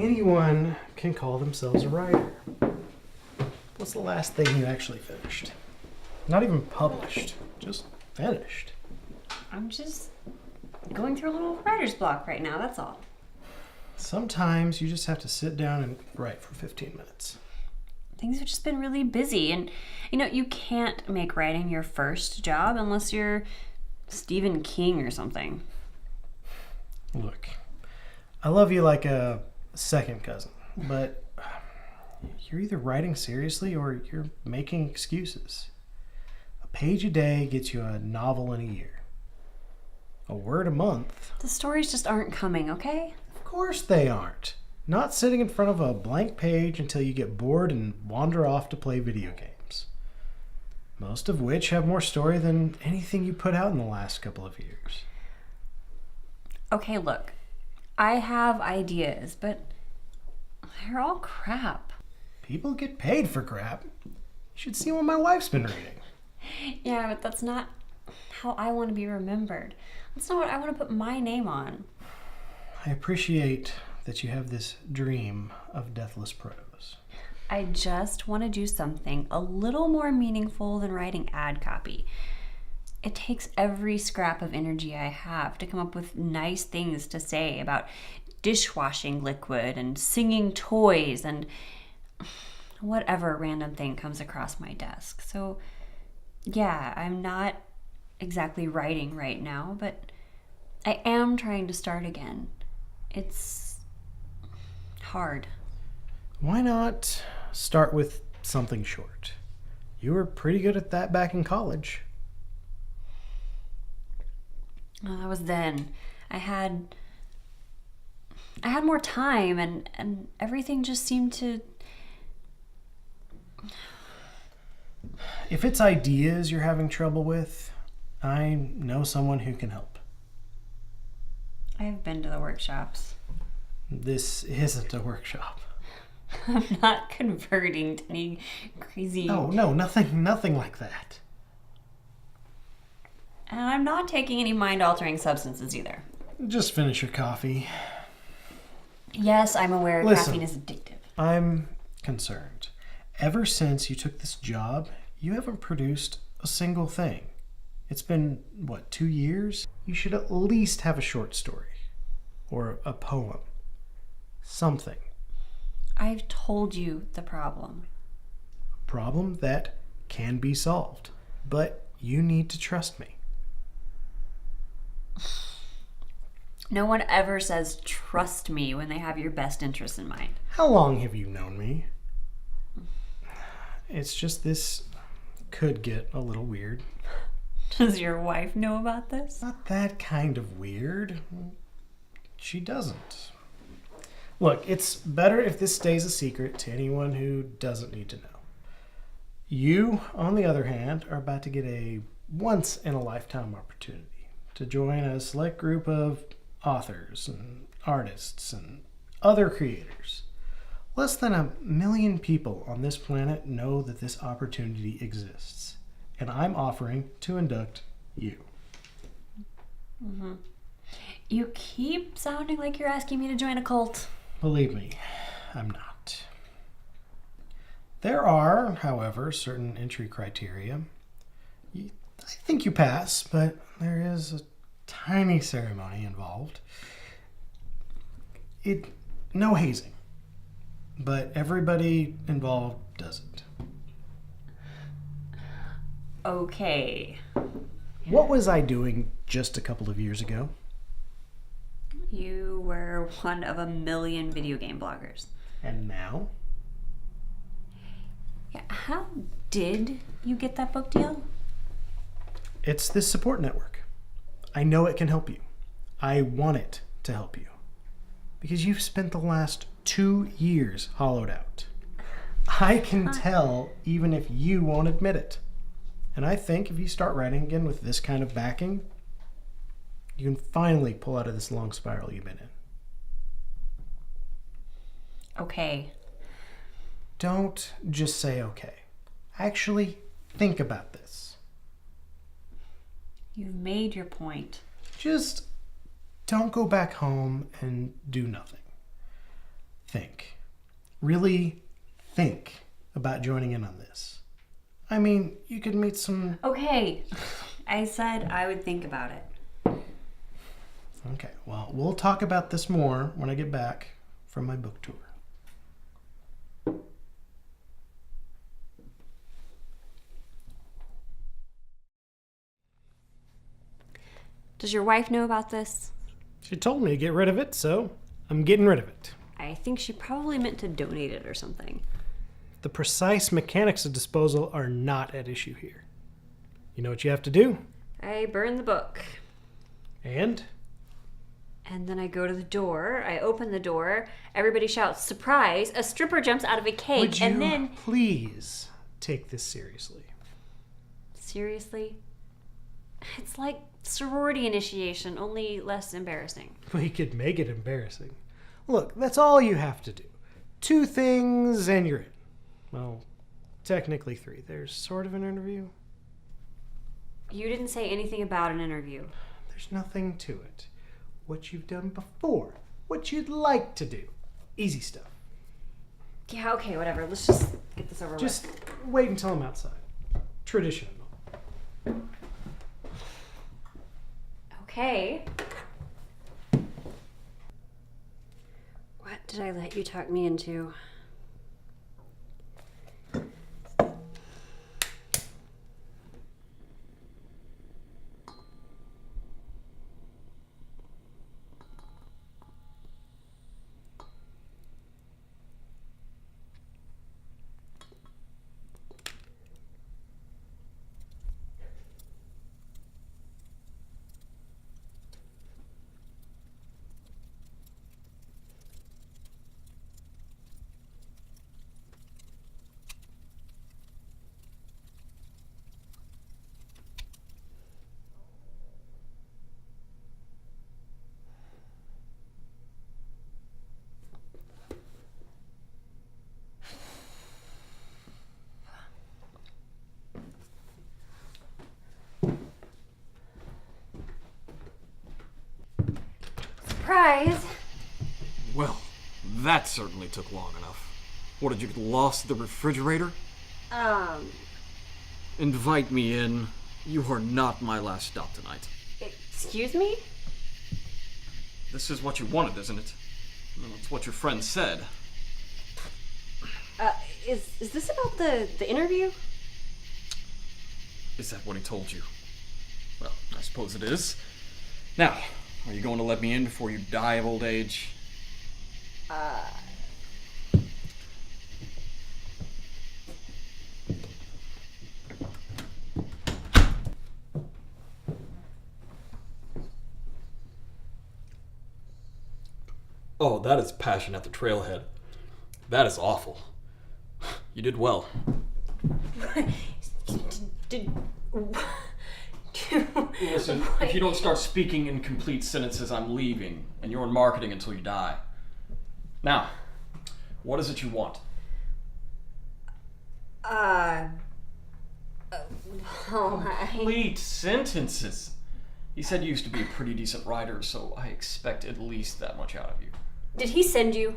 anyone can call themselves a writer. What's the last thing you actually finished? Not even published, just finished. I'm just going through a little writer's block right now, that's all. Sometimes you just have to sit down and write for 15 minutes. Things have just been really busy, and you can't make writing your first job unless you're Stephen King or something. Look, I love you like a second cousin, but you're either writing seriously or you're making excuses. A page a day gets you a novel in a year. A word a month. The stories just aren't coming, okay? Of course they aren't. Not sitting in front of a blank page until you get bored and wander off to play video games. Most of which have more story than anything you put out in the last couple of years. Okay, look, I have ideas, but they're all crap. People get paid for crap. You should see what my wife's been reading. Yeah, but that's not how I want to be remembered. That's not what I want to put my name on. I appreciate that you have this dream of deathless prose. I just want to do something a little more meaningful than writing ad copy. It takes every scrap of energy I have to come up with nice things to say about dishwashing liquid and singing toys and whatever random thing comes across my desk. So, yeah, I'm not exactly writing right now, but I am trying to start again. It's hard. Why not start with something short? You were pretty good at that back in college. Well, that was then. I had more time and everything just seemed to... If it's ideas you're having trouble with, I know someone who can help. I've been to the workshops. This isn't a workshop. I'm not converting to any crazy... No, nothing like that. And I'm not taking any mind-altering substances either. Just finish your coffee. Yes, I'm aware Listen, caffeine is addictive. I'm concerned. Ever since you took this job, you haven't produced a single thing. It's been, 2 years? You should at least have a short story. Or a poem. Something. I've told you the problem. A problem that can be solved. But you need to trust me. No one ever says trust me when they have your best interests in mind. How long have you known me? It's just this could get a little weird. Does your wife know about this? Not that kind of weird. She doesn't. Look, it's better if this stays a secret to anyone who doesn't need to know. You, on the other hand, are about to get a once-in-a-lifetime opportunity to join a select group of authors and artists and other creators. Less than 1 million people on this planet know that this opportunity exists, and I'm offering to induct you. Mm-hmm. You keep sounding like you're asking me to join a cult. Believe me, I'm not. There are, however, certain entry criteria. I think you pass, but there is a tiny ceremony involved. No hazing, but everybody involved does it. Okay. What was I doing just a couple of years ago? You were one of 1 million video game bloggers. And now? Yeah, how did you get that book deal? It's this support network. I know it can help you. I want it to help you. Because you've spent the last 2 years hollowed out. I can tell even if you won't admit it. And I think if you start writing again with this kind of backing, you can finally pull out of this long spiral you've been in. Okay. Don't just say okay. Actually, think about this. You've made your point. Just don't go back home and do nothing. think. Really think about joining in on this. I mean, you could meet some... Okay, I said I would think about it. Okay, well, we'll talk about this more when I get back from my book tour. Does your wife know about this? She told me to get rid of it, so I'm getting rid of it. I think she probably meant to donate it or something. The precise mechanics of disposal are not at issue here. You know what you have to do? I burn the book. And then I go to the door, I open the door, everybody shouts, "Surprise!" A stripper jumps out of a cake, would you and then... please take this seriously? Seriously? It's like sorority initiation, only less embarrassing. We could make it embarrassing. Look, that's all you have to do. 2 things and you're in. Well, technically 3. There's sort of an interview. You didn't say anything about an interview. There's nothing to it. What you've done before. What you'd like to do. Easy stuff. Yeah, okay, whatever. Let's just get this over Just with. wait until I'm outside. Tradition. Okay. What did I let you talk me into? Surprise! Well, that certainly took long enough. What, did you get lost at the refrigerator? Invite me in. You are not my last stop tonight. Excuse me? This is what you wanted, isn't it? Well, it's what your friend said. Is this about the interview? Is that what he told you? Well, I suppose it is. Now, are you going to let me in before you die of old age? Oh, that is passion at the trailhead. That is awful. You did well. Listen, if you don't start speaking in complete sentences, I'm leaving, and you're in marketing until you die. Now, what is it you want? Complete sentences. He said you used to be a pretty decent writer, so I expect at least that much out of you. Did he send you?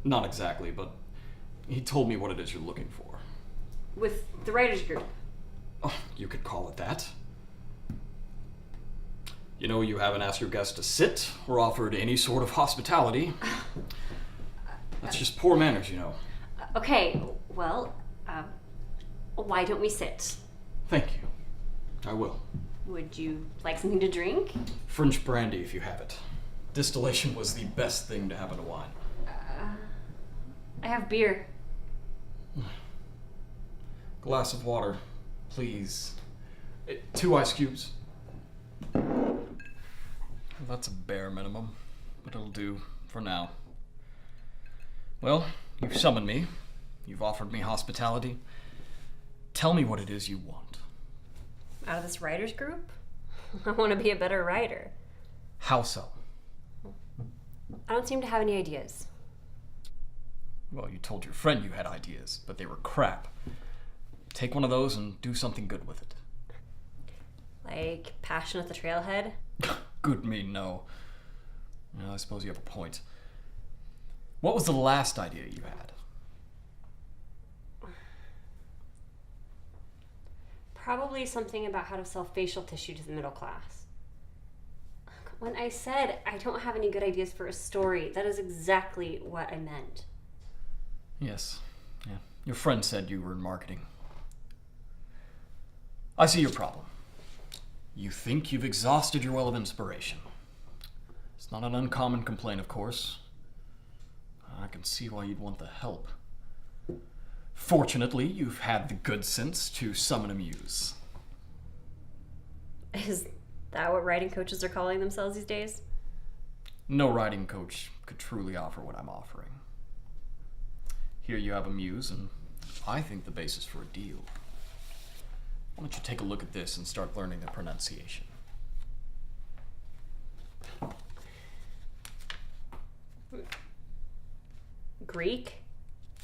Not exactly, but he told me what it is you're looking for. With the writers group? Oh, you could call it that. You know, you haven't asked your guests to sit or offered any sort of hospitality. That's just poor manners, you know. Okay, well, why don't we sit? Thank you. I will. Would you like something to drink? French brandy, if you have it. Distillation was the best thing to happen to wine. I have beer. Glass of water, please. 2 ice cubes. That's a bare minimum, but it'll do for now. Well, you've summoned me. You've offered me hospitality. Tell me what it is you want. Out of this writers group? I want to be a better writer. How so? I don't seem to have any ideas. Well, you told your friend you had ideas, but they were crap. Take one of those and do something good with it. Like Passion at the Trailhead? Good me, no. Well, I suppose you have a point. What was the last idea you had? Probably something about how to sell facial tissue to the middle class. When I said I don't have any good ideas for a story, that is exactly what I meant. Yes. Yeah. Your friend said you were in marketing. I see your problem. You think you've exhausted your well of inspiration. It's not an uncommon complaint, of course. I can see why you'd want the help. Fortunately, you've had the good sense to summon a muse. Is that what writing coaches are calling themselves these days? No writing coach could truly offer what I'm offering. Here you have a muse, and I think the basis for a deal. Why don't you take a look at this and start learning the pronunciation? Greek?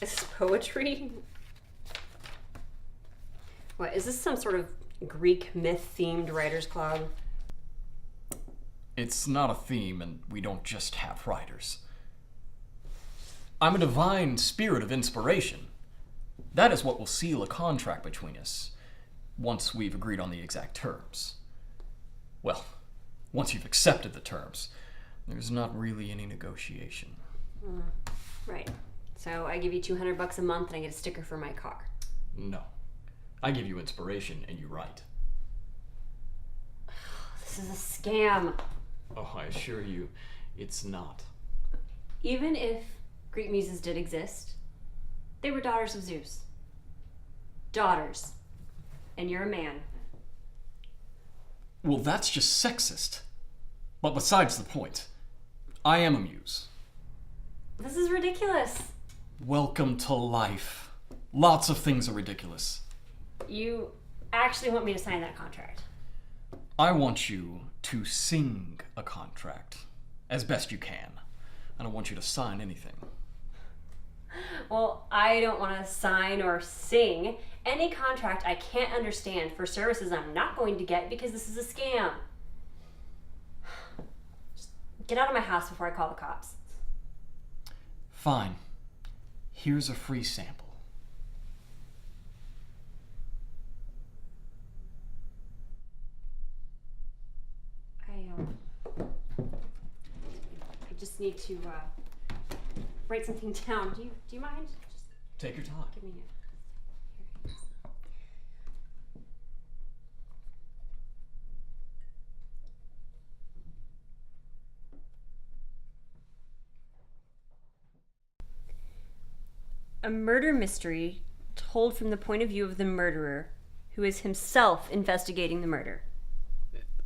Is this poetry? What, is this some sort of Greek myth-themed writers' club? It's not a theme, and we don't just have writers. I'm a divine spirit of inspiration. That is what will seal a contract between us, once we've agreed on the exact terms. Well, once you've accepted the terms, there's not really any negotiation. Right. So I give you $200 a month and I get a sticker for my car. No. I give you inspiration and you write. This is a scam. Oh, I assure you, it's not. Even if Greek muses did exist, they were daughters of Zeus. Daughters. And you're a man. Well, that's just sexist. But besides the point, I am a muse. This is ridiculous. Welcome to life. Lots of things are ridiculous. You actually want me to sign that contract? I want you to sing a contract as best you can. I don't want you to sign anything. Well, I don't want to sign or sing any contract I can't understand for services I'm not going to get because this is a scam. Just get out of my house before I call the cops. Fine. Here's a free sample. I just need to write something down. Do you mind? Just Take your time. give me a... Here. A murder mystery told from the point of view of the murderer, who is himself investigating the murder.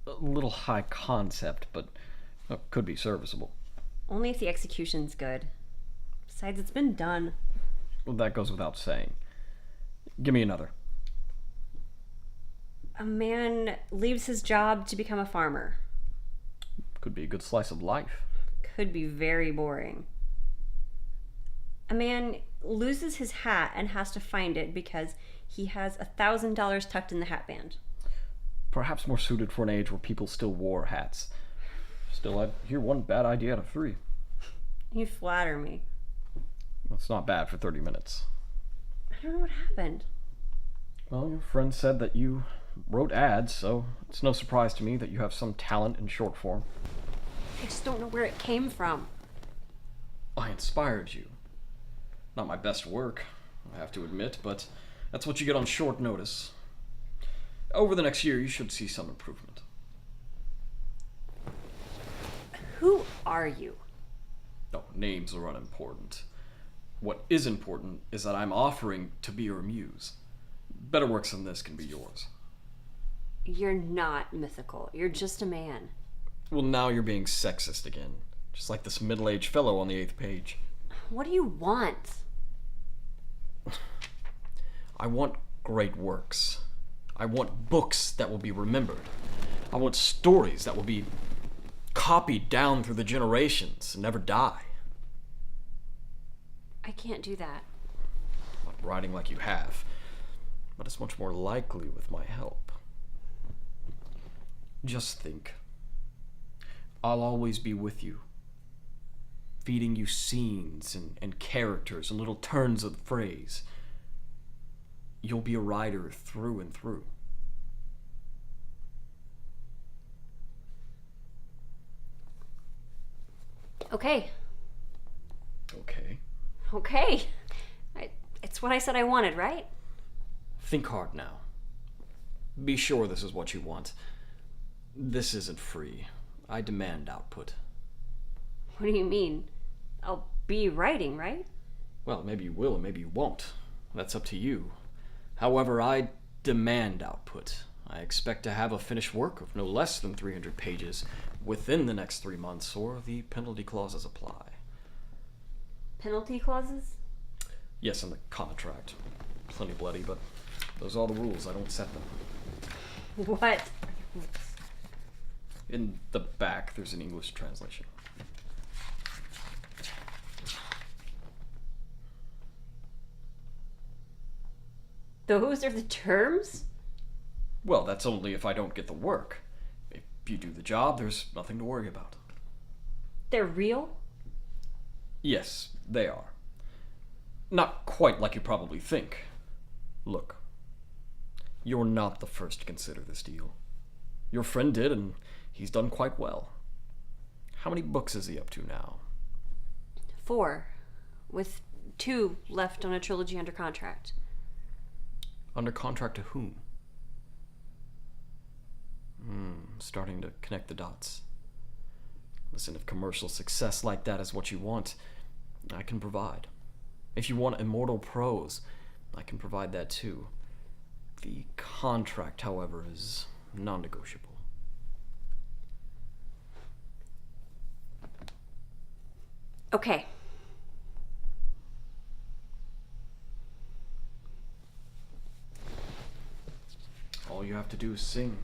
A little high concept, but could be serviceable. Only if the execution's good. Besides, it's been done. Well, that goes without saying. Give me another. A man leaves his job to become a farmer. Could be a good slice of life. Could be very boring. A man loses his hat and has to find it because he has $1,000 tucked in the hat band. Perhaps more suited for an age where people still wore hats. Still, I'd hear one bad idea out of 3. You flatter me. That's not bad for 30 minutes. I don't know what happened. Well, your friend said that you wrote ads, so it's no surprise to me that you have some talent in short form. I just don't know where it came from. I inspired you. Not my best work, I have to admit, but that's what you get on short notice. Over the next year, you should see some improvement. Who are you? No, names are unimportant. What is important is that I'm offering to be your muse. Better works than this can be yours. You're not mythical. You're just a man. Well, now you're being sexist again. Just like this middle-aged fellow on the 8th page. What do you want? I want great works. I want books that will be remembered. I want stories that will be copied down through the generations and never die. I can't do that. Not writing like you have, but it's much more likely with my help. Just think. I'll always be with you. feeding you scenes and characters and little turns of the phrase. You'll be a writer through and through. Okay. Okay. Okay. It's what I said I wanted, right? Think hard now. Be sure this is what you want. This isn't free. I demand output. What do you mean? I'll be writing, right? Well, maybe you will and maybe you won't. That's up to you. However, I demand output. I expect to have a finished work of no less than 300 pages within the next 3 months, or the penalty clauses apply. Penalty clauses? Yes, in the contract. Plenty bloody, but those are the rules. I don't set them. What? In the back, there's an English translation. Those are the terms? Well, that's only if I don't get the work. If you do the job, there's nothing to worry about. They're real? Yes, they are. Not quite like you probably think. Look, you're not the first to consider this deal. Your friend did, and he's done quite well. How many books is he up to now? 4, with 2 left on a trilogy under contract. Under contract to whom? Starting to connect the dots. Listen, if commercial success like that is what you want, I can provide. If you want immortal prose, I can provide that too. The contract, however, is non-negotiable. Okay. All you have to do is sing.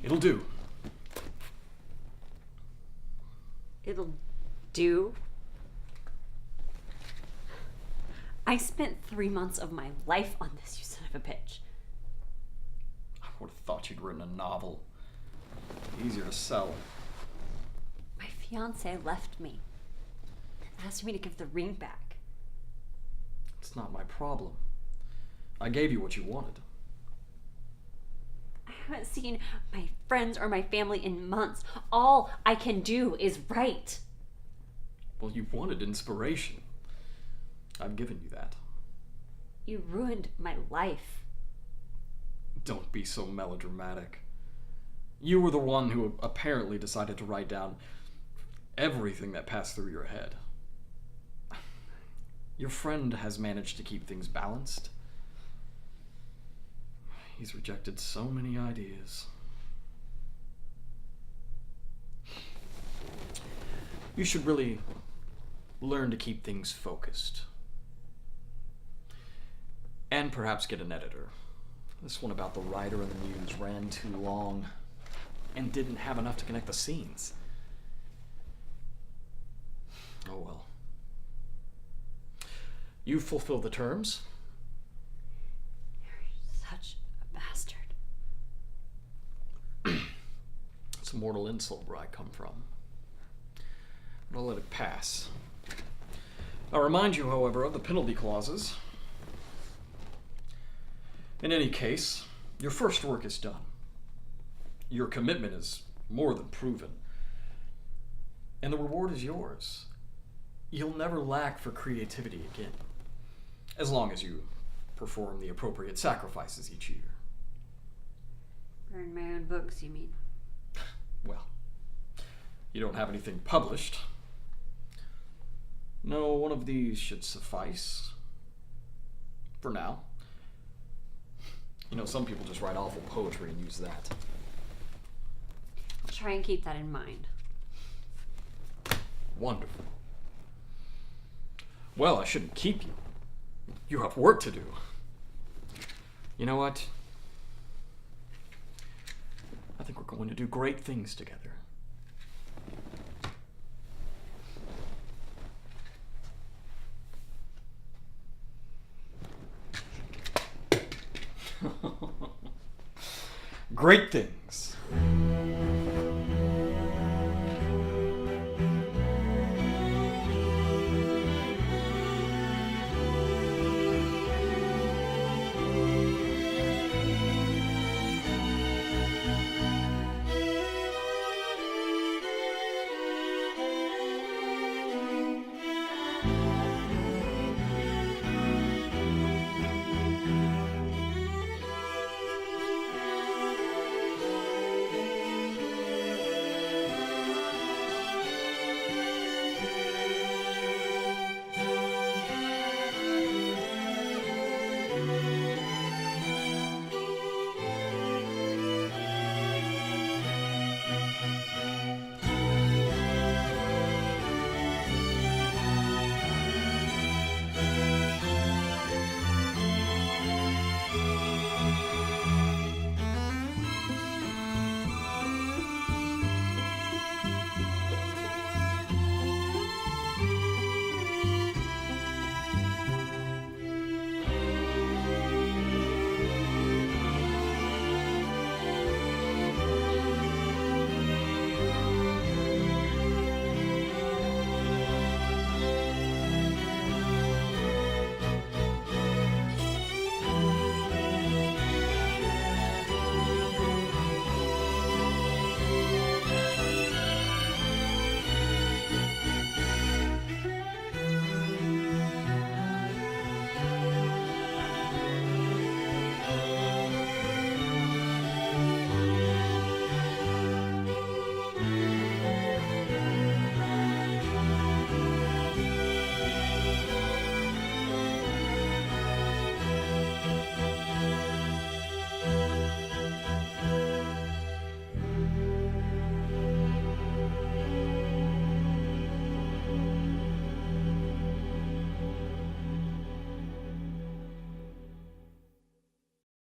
It'll do. It'll do? I spent 3 months of my life on this, you son of a bitch. I Would have thought you'd written a novel. Easier to sell. My fiance left me. Asked me to give the ring back. It's not my problem. I gave you what you wanted. I haven't seen my friends or my family in months. All I can do is write. Well, you wanted inspiration. I've given you that. You ruined my life. Don't be so melodramatic. You were the one who apparently decided to write down everything that passed through your head. Your friend has managed to keep things balanced. He's rejected so many ideas. You should really learn to keep things focused. And perhaps get an editor. This one about the writer and the muse ran too long and didn't have enough to connect the scenes. Oh well. You fulfill the terms. You're such a bastard. It's a mortal insult where I come from. But I'll let it pass. I'll remind you, however, of the penalty clauses. In any case, your first work is done. Your commitment is more than proven. And the reward is yours. You'll never lack for creativity again, as long as you perform the appropriate sacrifices each year. Burn my own books, you mean? Well, you don't have anything published. No, one of these should suffice. For now. You know, some people just write awful poetry and use that. I'll try and keep that in mind. Wonderful. Well, I shouldn't keep you. You have work to do. You know what? I think we're going to do great things together. Great things.